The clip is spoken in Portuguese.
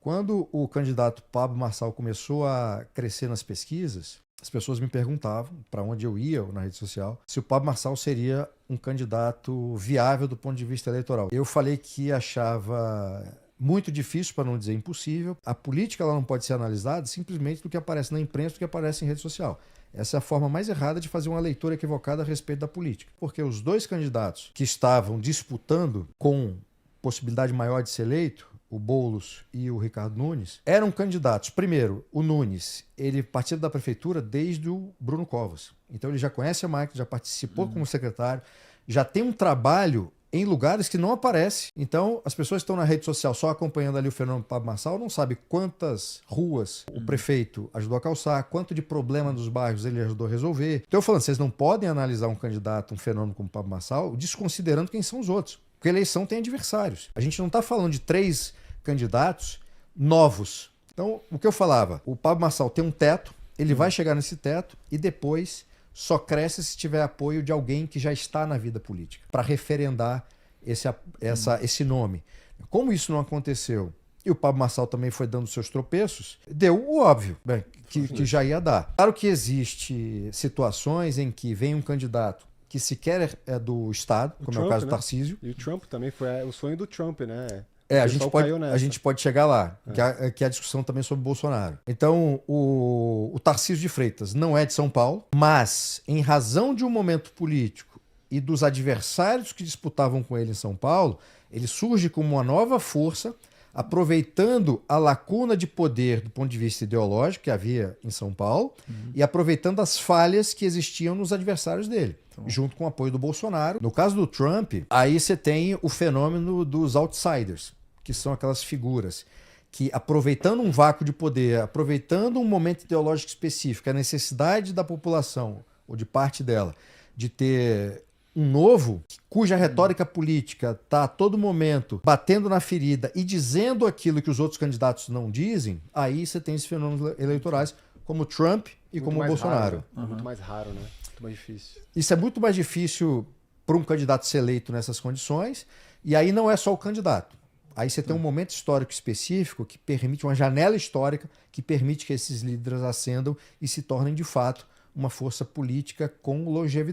Quando o candidato Pablo Marçal começou a crescer nas pesquisas, as pessoas me perguntavam, para onde eu ia na rede social, se o Pablo Marçal seria um candidato viável do ponto de vista eleitoral. Eu falei que achava muito difícil, para não dizer impossível. A política ela não pode ser analisada simplesmente do que aparece na imprensa, do que aparece em rede social. Essa é a forma mais errada de fazer uma leitura equivocada a respeito da política. Porque os dois candidatos que estavam disputando com possibilidade maior de ser eleito, o Boulos e o Ricardo Nunes, eram candidatos. Primeiro, o Nunes, ele participa da prefeitura desde o Bruno Covas. Então ele já conhece a máquina, já participou como secretário, já tem um trabalho em lugares que não aparece. Então, as pessoas que estão na rede social só acompanhando ali o fenômeno Pablo Marçal não sabem quantas ruas o prefeito ajudou a calçar, quanto de problema nos bairros ele ajudou a resolver. Então, eu falando, vocês não podem analisar um candidato, um fenômeno como Pablo Marçal, desconsiderando quem são os outros. Porque a eleição tem adversários. A gente não está falando de 3 candidatos novos. Então, o que eu falava, o Pablo Marçal tem um teto, ele vai chegar nesse teto e depois só cresce se tiver apoio de alguém que já está na vida política, para referendar esse nome. Como isso não aconteceu, e o Pablo Marçal também foi dando seus tropeços, deu o óbvio, que já ia dar. Claro que existe situações em que vem um candidato que sequer é do Estado, como Trump, é o caso do Tarcísio. E o Trump também foi o sonho do Trump, né? A gente pode chegar lá, que é a discussão também sobre Bolsonaro. Então, o Tarcísio de Freitas não é de São Paulo, mas em razão de um momento político e dos adversários que disputavam com ele em São Paulo, ele surge como uma nova força, aproveitando a lacuna de poder do ponto de vista ideológico que havia em São Paulo e aproveitando as falhas que existiam nos adversários dele, junto com o apoio do Bolsonaro. No caso do Trump, aí você tem o fenômeno dos outsiders, que são aquelas figuras que, aproveitando um vácuo de poder, aproveitando um momento ideológico específico, a necessidade da população, ou de parte dela, de ter um novo, cuja retórica política está a todo momento batendo na ferida e dizendo aquilo que os outros candidatos não dizem, aí você tem esses fenômenos eleitorais, como o Trump e muito como o Bolsonaro. Raro, muito mais raro, né? Muito mais difícil. Isso é muito mais difícil para um candidato ser eleito nessas condições, e aí não é só o candidato. Aí você tem um momento histórico específico que permite, uma janela histórica que permite que esses líderes ascendam e se tornem, de fato, uma força política com longevidade.